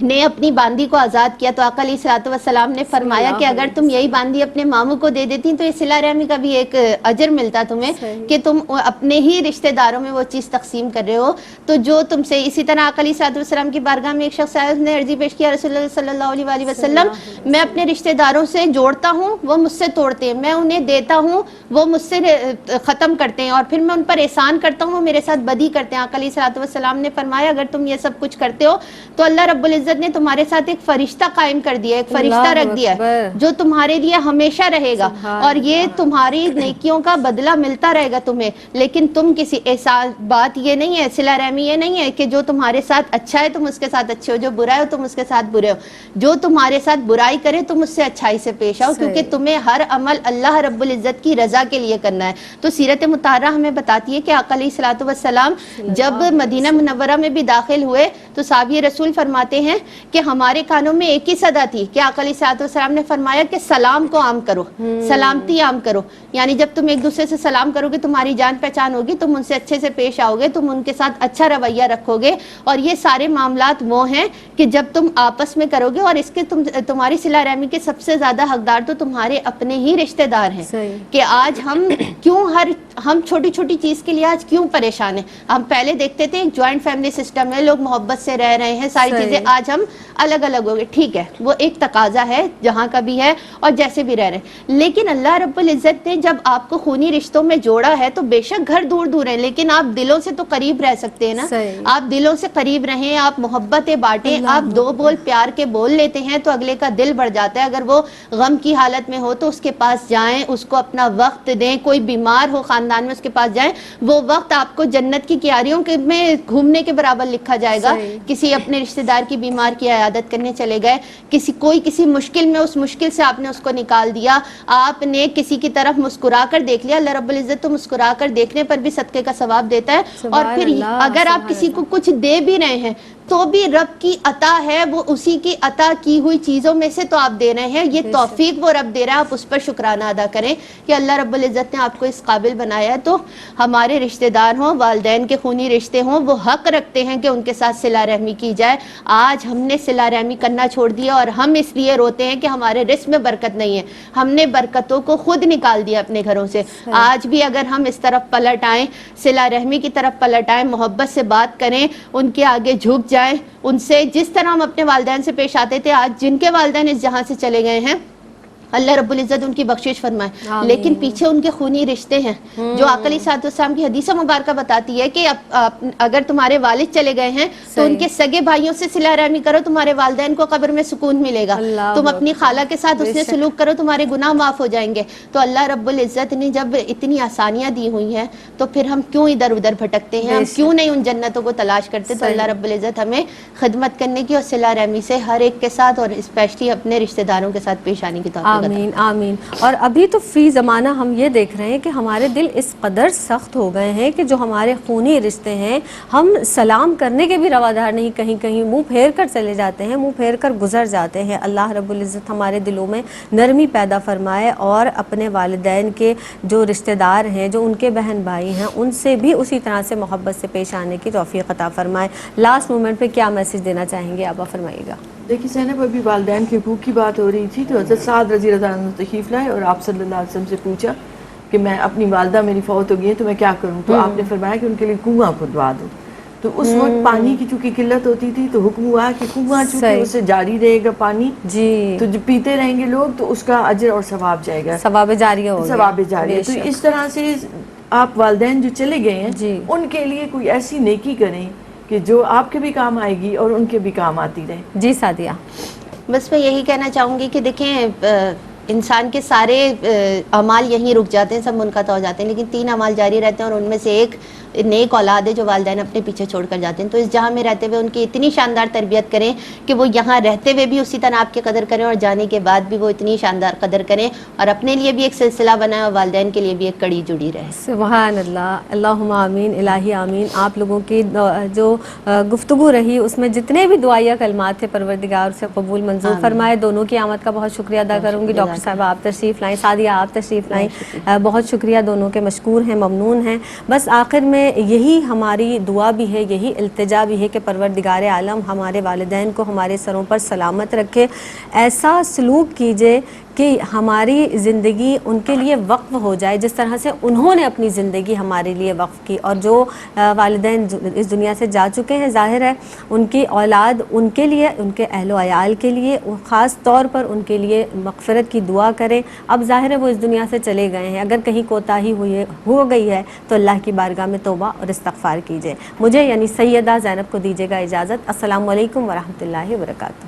نے اپنی باندی کو آزاد کیا تو آقا علیہ الصلوۃ والسلام نے فرمایا کہ اگر تم یہی باندی اپنے ماموں کو دے دیتی تو یہ صلہ رحمی کا بھی ایک اجر ملتا تمہیں کہ تم اپنے ہی رشتہ داروں میں وہ چیز تقسیم کر رہے ہو. تو جو تم سے اسی طرح آقا علیہ الصلوۃ والسلام کی بارگاہ میں ایک شخص آیا, اس نے عرضی پیش کیا رسول اللہ صلی اللہ علیہ وآلہ وسلم میں اپنے رشتہ داروں سے جوڑتا ہوں وہ مجھ سے توڑتے ہیں, میں انہیں دیتا ہوں وہ مجھ سے ختم کرتے ہیں, اور پھر میں ان پر احسان کرتا ہوں وہ میرے ساتھ بدی کرتے ہیں. آقا علیہ الصلوۃ والسلام نے فرمایا اگر تم یہ سب کچھ کرتے ہو تو اللہ رب العزت نے تمہارے ساتھ ایک فرشتہ قائم کر دیا, ایک فرشتہ رکھ دیا جو تمہارے لیے ہمیشہ رہے گا, اور یہ تمہاری نیکیوں کا بدلہ ملتا رہے گا تمہیں. لیکن تم کسی احسان, بات یہ نہیں ہے, صلہ رحمی یہ نہیں ہے کہ جو تمہارے ساتھ اچھا ہے تم اس کے ساتھ اچھے ہو, جو برا ہے تم اس کے ساتھ برے ہو. جو تمہارے ساتھ برائی کرے تم اس سے اچھائی سے پیش آؤ, کیونکہ تمہیں ہر عمل اللہ رب العزت کی رضا کے لیے کرنا ہے. تو سیرت مطہرہ ہمیں بتاتی ہے کہ آقا علیہ الصلوۃ والسلام جب مدینہ منورہ میں بھی داخل ہوئے تو صحابی رسول فرماتے ہیں کہ ہمارے کانوں میں ایک ہی صدا تھی کہ آقا علیہ الصلوۃ والسلام نے فرمایا کہ سلام کو عام کرو, سلامتی عام کرو. یعنی جب تم ایک دوسرے سے سلام کرو گے تمہاری جان پہچان ہوگی, تم ان سے اچھے سے پیش آؤ گے, تم ان کے ساتھ اچھا رویہ رکھو گے. اور یہ سارے معاملات وہ ہیں کہ جب تم آپس میں کرو گے, اور اس کے تمہاری صلہ رحمی کے سب سے زیادہ حقدار تو تمہارے اپنے ہی رشتہ دار ہیں. کہ آج ہم چھوٹی چھوٹی چیز کے لیے آج کیوں پریشان ہیں. ہم پہلے دیکھتے تھے ایک جوائنٹ فیملی سسٹم ہے, لوگ محبت سے رہ رہے ہیں, ساری چیزیں. آج ہم الگ الگ ہو گئے, ٹھیک ہے وہ ایک تقاضا ہے جہاں کا بھی ہے اور جیسے بھی رہ رہے ہیں, لیکن اللہ رب العزت نے جب آپ کو خونی رشتوں میں جوڑا ہے تو بے شک گھر دور دور ہیں لیکن آپ دلوں سے تو قریب رہ سکتے ہیں نا. آپ دلوں سے قریب رہیں, آپ محبتیں بانٹیں, آپ دو بول پیار کے بول لیتے ہیں تو اگلے کا دل بڑھ جاتا ہے. اگر وہ غم کی حالت میں ہو تو اس کے پاس جائیں, اس کو اپنا وقت دیں. کوئی بیمار ہو خاندان میں اس کے پاس جائیں, وہ وقت آپ کو جنت کی کیاریوں میں گھومنے کے برابر لکھا جائے گا. کسی اپنے رشتہ دار کی بیمار کی عیادت کرنے چلے گئے, کسی مشکل میں, اس مشکل سے آپ نے اس کو نکال دیا, آپ نے کسی کی طرف مسکرا کر دیکھ لیا. اللہ رب العزت تو مسکرا کر دیکھنے پر بھی صدقے کا ثواب دیتا ہے. اور پھر اگر آپ کسی کو کچھ دے بھی رہے ہیں تو بھی رب کی عطا ہے, وہ اسی کی عطا کی ہوئی چیزوں میں سے تو آپ دے رہے ہیں, یہ توفیق وہ رب دے رہا ہے, آپ اس پر شکرانہ ادا کریں کہ اللہ رب العزت نے آپ کو اس قابل بنایا ہے. تو ہمارے رشتہ دار ہوں, والدین کے خونی رشتے ہوں, وہ حق رکھتے ہیں کہ ان کے ساتھ صلہ رحمی کی جائے. آج ہم نے صلہ رحمی کرنا چھوڑ دیا اور ہم اس لیے روتے ہیں کہ ہمارے رزق میں برکت نہیں ہے. ہم نے برکتوں کو خود نکال دیا اپنے گھروں سے. آج بھی اگر ہم اس طرف پلٹ آئیں, صلہ رحمی کی طرف پلٹ آئیں, محبت سے بات کریں, ان کے آگے جھک جائیں, ان سے جس طرح ہم اپنے والدین سے پیش آتے تھے, آج جن کے والدین اس جہاں سے چلے گئے ہیں اللہ رب العزت ان کی بخشش فرمائے. لیکن پیچھے ان کے خونی رشتے ہیں جو آقا علیہ الصلوۃ والسلام کی حدیث مبارکہ بتاتی ہے کہ اگر تمہارے والد چلے گئے ہیں تو ان کے سگے بھائیوں سے صلہ رحمی کرو, تمہارے والدین کو قبر میں سکون ملے گا. تم اپنی خالہ کے ساتھ حسن سلوک کرو, تمہارے گناہ معاف ہو جائیں گے. تو اللہ رب العزت نے جب اتنی آسانیاں دی ہوئی ہیں تو پھر ہم کیوں ادھر ادھر بھٹکتے ہیں, ہم کیوں نہیں ان جنتوں کو تلاش کرتے. تو اللہ رب العزت ہمیں خدمت کرنے کی اور صلہ رحمی سے ہر ایک کے ساتھ اور اسپیشلی اپنے رشتہ داروں کے ساتھ پیش آنے کی توفیق. آمین آمین. اور ابھی تو فی زمانہ ہم یہ دیکھ رہے ہیں کہ ہمارے دل اس قدر سخت ہو گئے ہیں کہ جو ہمارے خونی رشتے ہیں ہم سلام کرنے کے بھی روادار نہیں, کہیں کہیں منہ پھیر کر چلے جاتے ہیں, منہ پھیر کر گزر جاتے ہیں. اللہ رب العزت ہمارے دلوں میں نرمی پیدا فرمائے اور اپنے والدین کے جو رشتہ دار ہیں, جو ان کے بہن بھائی ہیں, ان سے بھی اسی طرح سے محبت سے پیش آنے کی توفیق عطا فرمائے. لاسٹ مومنٹ پہ کیا میسج دینا چاہیں گے آپ فرمائیے گا. دیکھیے زینب, ابھی والدین کے حقوق کی بات ہو رہی تھی تو حضرت سعد رضی اللہ عنہ تشریف لائے اور آپ صلی اللہ علیہ وسلم سے پوچھا کہ میں اپنی والدہ میری فوت ہو گئی ہے تو میں کیا کروں. تو آپ نے فرمایا کہ ان کے لیے کنواں کھدوا دو. تو اس وقت پانی کی چونکہ قلت ہوتی تھی تو حکم ہوا کہ کنواں چونکہ اس سے جاری رہے گا پانی, جی تو جو پیتے رہیں گے لوگ تو اس کا اجر اور ثواب جائے گا, ثواب جاریہ ہوگا, ثواب جاریہ. تو اس طرح سے آپ والدین جو چلے گئے ہیں جی ان کے لیے کوئی ایسی نیکی کریں کہ جو آپ کے بھی کام آئے گی اور ان کے بھی کام آتی رہے. جی سعدیہ. بس میں یہی کہنا چاہوں گی کہ دیکھیں انسان کے سارے اعمال یہیں رک جاتے ہیں, سب منقطع ہو جاتے ہیں, لیکن 3 اعمال جاری رہتے ہیں اور ان میں سے ایک نیک اولاد ہے جو والدین اپنے پیچھے چھوڑ کر جاتے ہیں. تو اس جہاں میں رہتے ہوئے ان کی اتنی شاندار تربیت کریں کہ وہ یہاں رہتے ہوئے بھی اسی طرح آپ کی قدر کریں اور جانے کے بعد بھی وہ اتنی شاندار قدر کریں اور اپنے لیے بھی ایک سلسلہ بنائیں اور والدین کے لیے بھی ایک کڑی جڑی رہے. سبحان اللہ, اللہم آمین, الہی آمین. آپ لوگوں کی جو گفتگو رہی اس میں جتنے بھی دعائیہ کلمات تھے پروردگار سے قبول منظور فرمائے. دونوں کی آمد کا بہت شکریہ ادا کروں گی. ڈاکٹر صاحبہ آپ تشریف لائیں, سعدیہ آپ تشریف لائیں, بہت شکریہ, دونوں کے مشکور ہیں, ممنون ہیں. بس آخر میں یہی ہماری دعا بھی ہے, یہی التجا بھی ہے کہ پروردگار عالم ہمارے والدین کو ہمارے سروں پر سلامت رکھے. ایسا سلوک کیجئے کہ ہماری زندگی ان کے لیے وقف ہو جائے جس طرح سے انہوں نے اپنی زندگی ہمارے لیے وقف کی. اور جو والدین اس دنیا سے جا چکے ہیں, ظاہر ہے ان کی اولاد ان کے لیے, ان کے اہل و عیال کے لیے, خاص طور پر ان کے لیے مغفرت کی دعا کریں. اب ظاہر ہے وہ اس دنیا سے چلے گئے ہیں, اگر کہیں کوتاہی ہو گئی ہے تو اللہ کی بارگاہ میں توبہ اور استغفار کیجئے. مجھے یعنی سیدہ زینب کو دیجیے گا اجازت. السلام علیکم ورحمۃ اللہ وبرکاتہ.